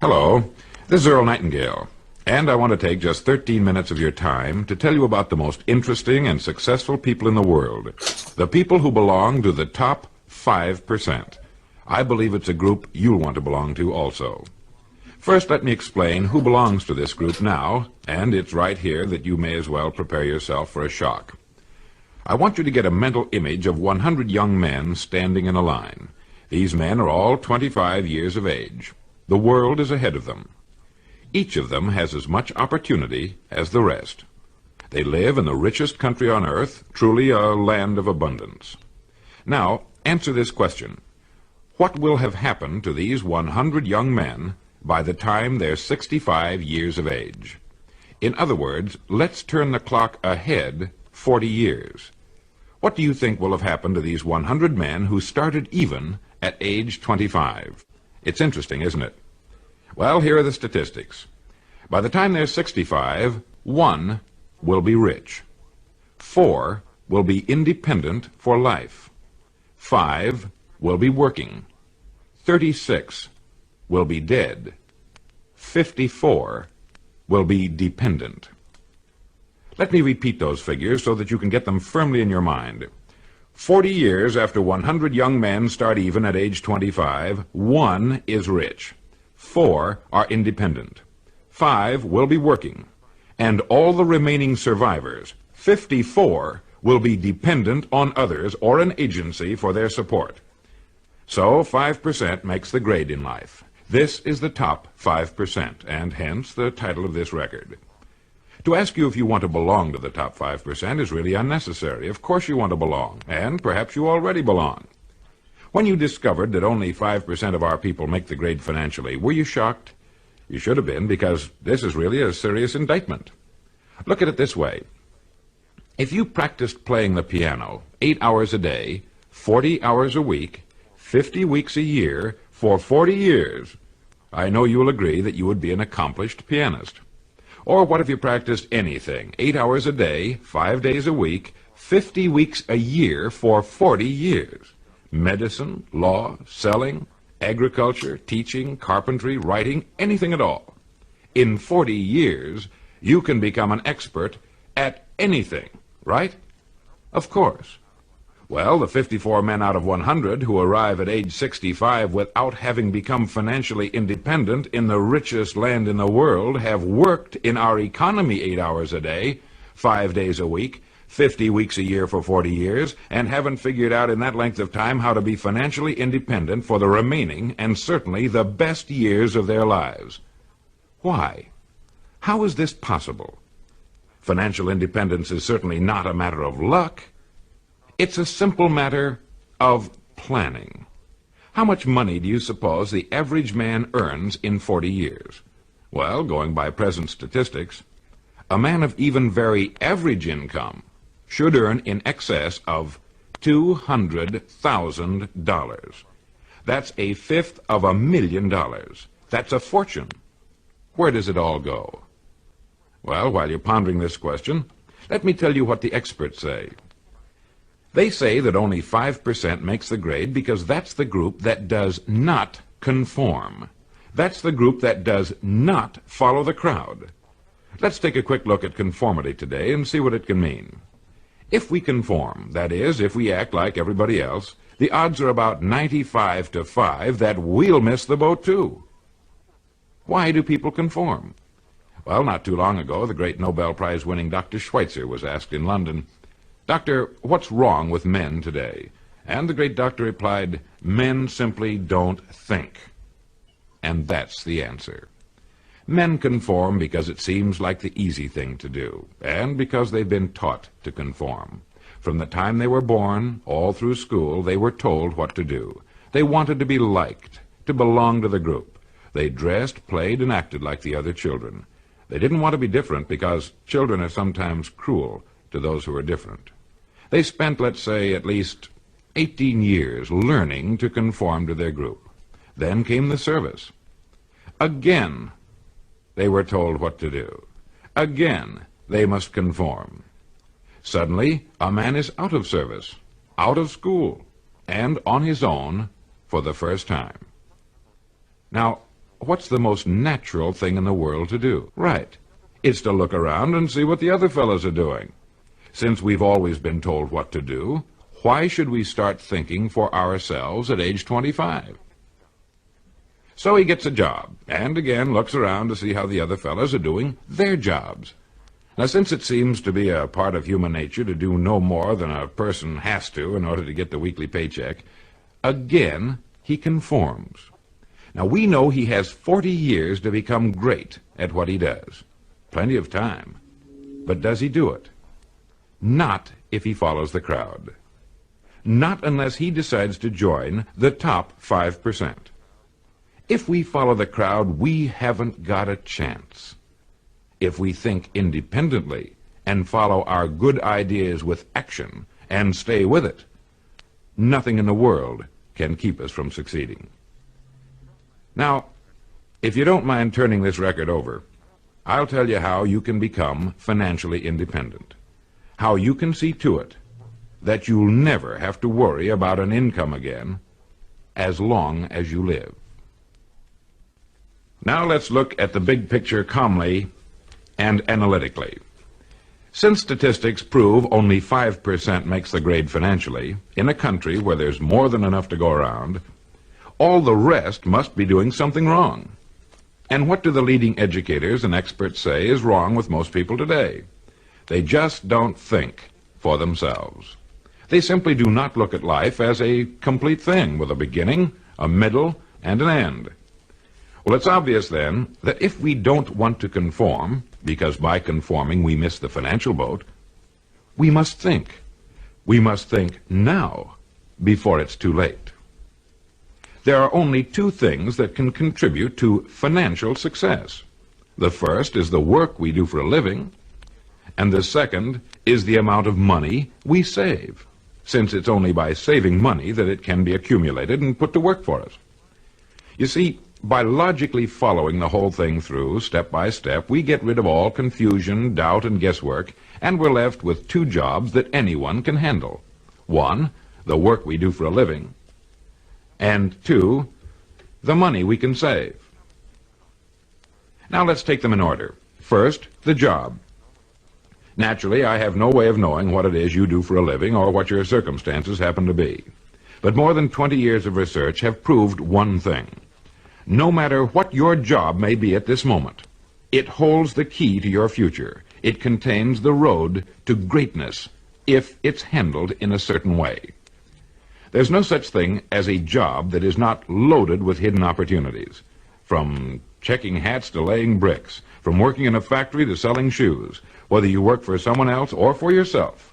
Hello, this is Earl Nightingale, and I want to take just 13 minutes of your time to tell you about the most interesting and successful people in the world, the people who belong to the top 5%. I believe it's a group you'll want to belong to also. First, let me explain who belongs to this group now, and it's right here that you may as well prepare yourself for a shock. I want you to get a mental image of 100 young men standing in a line. These men are all 25 years of age. The world is ahead of them. Each of them has as much opportunity as the rest. They live in the richest country on earth, truly a land of abundance. Now, answer this question. What will have happened to these 100 young men by the time they're 65 years of age? In other words, let's turn the clock ahead 40 years. What do you think will have happened to these 100 men who started even at age 25? It's interesting, isn't it? Well, here are the statistics. By the time they're 65, 1 will be rich. 4 will be independent for life. 5 will be working. 36 will be dead. 54 will be dependent. Let me repeat those figures so that you can get them firmly in your mind. 40 years after 100 young men start even at age 25, 1 is rich. 4 are independent. 5 will be working. And all the remaining survivors, 54, will be dependent on others or an agency for their support. So 5% makes the grade in life. This is the top 5%, and hence the title of this record. To ask you if you want to belong to the top 5% is really unnecessary. Of course you want to belong, and perhaps you already belong. When you discovered that only 5% of our people make the grade financially, were you shocked? You should have been, because this is really a serious indictment. Look at it this way. If you practiced playing the piano 8 hours a day, 40 hours a week, 50 weeks a year, for 40 years, I know you'll agree that you would be an accomplished pianist. Or what if you practiced anything, 8 hours a day, 5 days a week, 50 weeks a year for 40 years? Medicine, law, selling, agriculture, teaching, carpentry, writing, anything at all. In 40 years, you can become an expert at anything, right? Of course. Well, the 54 men out of 100 who arrive at age 65 without having become financially independent in the richest land in the world have worked in our economy 8 hours a day, 5 days a week, 50 weeks a year for 40 years, and haven't figured out in that length of time how to be financially independent for the remaining and certainly the best years of their lives. Why? How is this possible? Financial independence is certainly not a matter of luck. It's a simple matter of planning. How much money do you suppose the average man earns in 40 years? Well, going by present statistics, a man of even very average income should earn in excess of $200,000. That's a fifth of $1,000,000. That's a fortune. Where does it all go? Well, while you're pondering this question, let me tell you what the experts say. They say that only 5% makes the grade because that's the group that does not conform. That's the group that does not follow the crowd. Let's take a quick look at conformity today and see what it can mean. If we conform, that is, if we act like everybody else, the odds are about 95 to 5 that we'll miss the boat too. Why do people conform? Well, not too long ago, the great Nobel Prize-winning Dr. Schweitzer was asked in London, "Doctor, what's wrong with men today?" And the great doctor replied, "Men simply don't think." And that's the answer. Men conform because it seems like the easy thing to do, and because they've been taught to conform. From the time they were born, all through school, they were told what to do. They wanted to be liked, to belong to the group. They dressed, played, and acted like the other children. They didn't want to be different because children are sometimes cruel to those who are different. They spent, let's say, at least 18 years learning to conform to their group. Then came the service. Again, they were told what to do. Again, they must conform. Suddenly, a man is out of service, out of school, and on his own for the first time. Now, what's the most natural thing in the world to do? Right. It's to look around and see what the other fellows are doing. Since we've always been told what to do, why should we start thinking for ourselves at age 25? So he gets a job, and again looks around to see how the other fellows are doing their jobs. Now, since it seems to be a part of human nature to do no more than a person has to in order to get the weekly paycheck, again he conforms. Now, we know he has 40 years to become great at what he does. Plenty of time. But does he do it? Not if he follows the crowd. Not unless he decides to join the top 5%. If we follow the crowd, we haven't got a chance. If we think independently and follow our good ideas with action and stay with it, nothing in the world can keep us from succeeding. Now, if you don't mind turning this record over, I'll tell you how you can become financially independent. How you can see to it that you'll never have to worry about an income again as long as you live. Now let's look at the big picture calmly and analytically. Since statistics prove only 5% makes the grade financially, in a country where there's more than enough to go around, all the rest must be doing something wrong. And what do the leading educators and experts say is wrong with most people today? They just don't think for themselves. They simply do not look at life as a complete thing with a beginning, a middle, and an end. Well, it's obvious then that if we don't want to conform, because by conforming we miss the financial boat, we must think. We must think now, before it's too late. There are only two things that can contribute to financial success. The first is the work we do for a living, and the second is the amount of money we save, since it's only by saving money that it can be accumulated and put to work for us. You see, by logically following the whole thing through, step by step, we get rid of all confusion, doubt, and guesswork, and we're left with two jobs that anyone can handle. One, the work we do for a living, and two, the money we can save. Now let's take them in order. First, the job. Naturally, I have no way of knowing what it is you do for a living or what your circumstances happen to be. But more than 20 years of research have proved one thing. No matter what your job may be at this moment, it holds the key to your future. It contains the road to greatness if it's handled in a certain way. There's no such thing as a job that is not loaded with hidden opportunities. From checking hats to laying bricks, from working in a factory to selling shoes, whether you work for someone else or for yourself,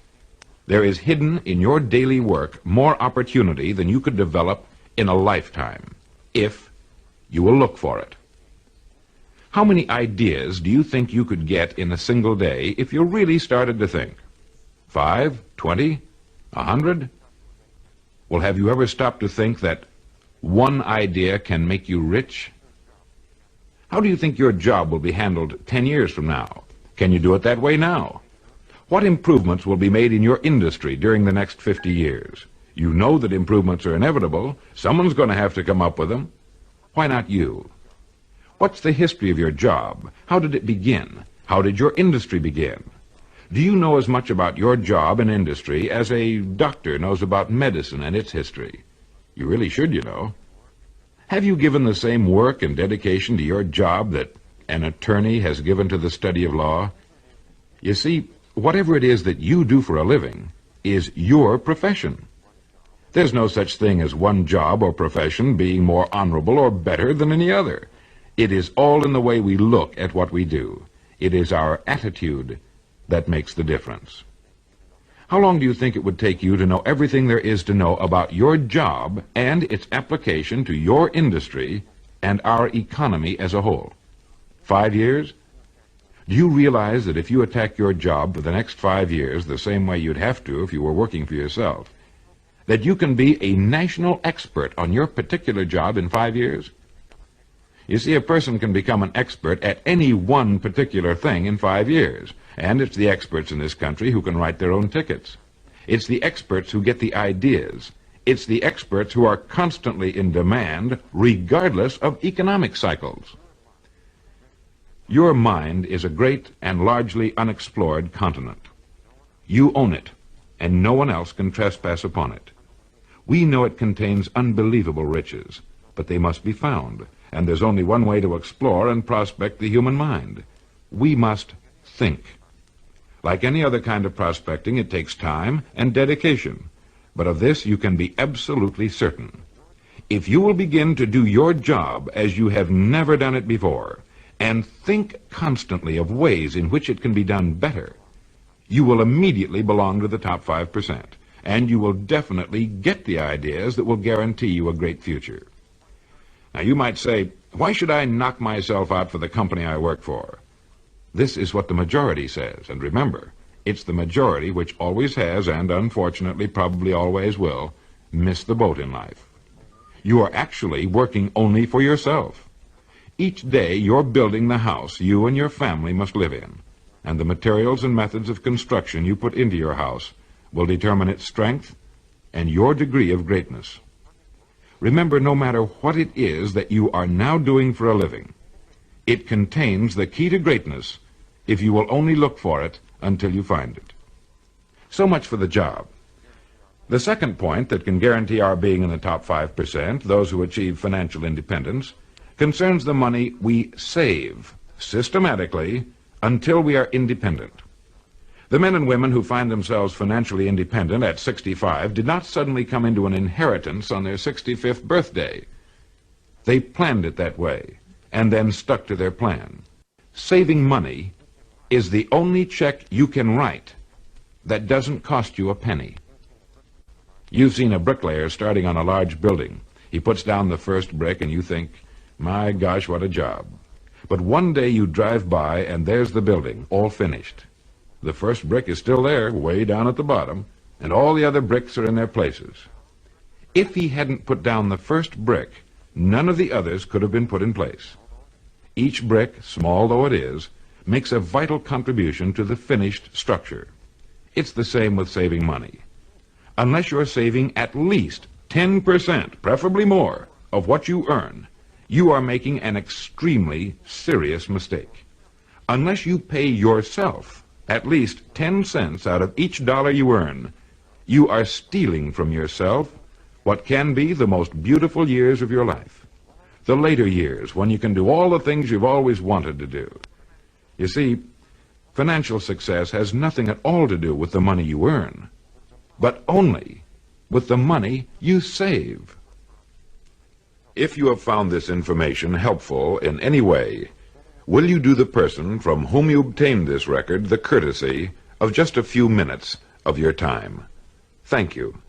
there is hidden in your daily work more opportunity than you could develop in a lifetime, if you will look for it. How many ideas do you think you could get in a single day if you really started to think? 5, 20, 100? Well, have you ever stopped to think that one idea can make you rich? How do you think your job will be handled 10 years from now? Can you do it that way now? What improvements will be made in your industry during the next 50 years? You know that improvements are inevitable. Someone's going to have to come up with them. Why not you? What's the history of your job? How did it begin? How did your industry begin? Do you know as much about your job and industry as a doctor knows about medicine and its history? You really should, you know. Have you given the same work and dedication to your job that an attorney has given to the study of law? You see, whatever it is that you do for a living is your profession. There's no such thing as one job or profession being more honorable or better than any other. It is all in the way we look at what we do. It is our attitude that makes the difference. How long do you think it would take you to know everything there is to know about your job and its application to your industry and our economy as a whole? 5 years? Do you realize that if you attack your job for the next 5 years the same way you'd have to if you were working for yourself, that you can be a national expert on your particular job in 5 years? You see, a person can become an expert at any one particular thing in 5 years, and it's the experts in this country who can write their own tickets. It's the experts who get the ideas. It's the experts who are constantly in demand, regardless of economic cycles. Your mind is a great and largely unexplored continent. You own it, and no one else can trespass upon it. We know it contains unbelievable riches, but they must be found, and there's only one way to explore and prospect the human mind. We must think. Like any other kind of prospecting, it takes time and dedication, but of this you can be absolutely certain. If you will begin to do your job as you have never done it before, and think constantly of ways in which it can be done better, you will immediately belong to the top 5%, and you will definitely get the ideas that will guarantee you a great future. Now you might say, why should I knock myself out for the company I work for? This is what the majority says, and remember, it's the majority which always has, and unfortunately probably always will, miss the boat in life. You are actually working only for yourself. Each day you're building the house you and your family must live in, and the materials and methods of construction you put into your house will determine its strength and your degree of greatness. Remember, no matter what it is that you are now doing for a living, it contains the key to greatness if you will only look for it until you find it. So much for the job. The second point that can guarantee our being in the top 5%, those who achieve financial independence, concerns the money we save systematically until we are independent. The men and women who find themselves financially independent at 65 did not suddenly come into an inheritance on their 65th birthday. They planned it that way and then stuck to their plan. Saving money is the only check you can write that doesn't cost you a penny. You've seen a bricklayer starting on a large building. He puts down the first brick and you think, my gosh, what a job. But one day you drive by and there's the building, all finished. The first brick is still there, way down at the bottom, and all the other bricks are in their places. If he hadn't put down the first brick, none of the others could have been put in place. Each brick, small though it is, makes a vital contribution to the finished structure. It's the same with saving money. Unless you're saving at least 10%, preferably more, of what you earn, you are making an extremely serious mistake. Unless you pay yourself at least 10 cents out of each dollar you earn, you are stealing from yourself what can be the most beautiful years of your life. The later years, when you can do all the things you've always wanted to do. You see, financial success has nothing at all to do with the money you earn, but only with the money you save. If you have found this information helpful in any way, will you do the person from whom you obtained this record the courtesy of just a few minutes of your time? Thank you.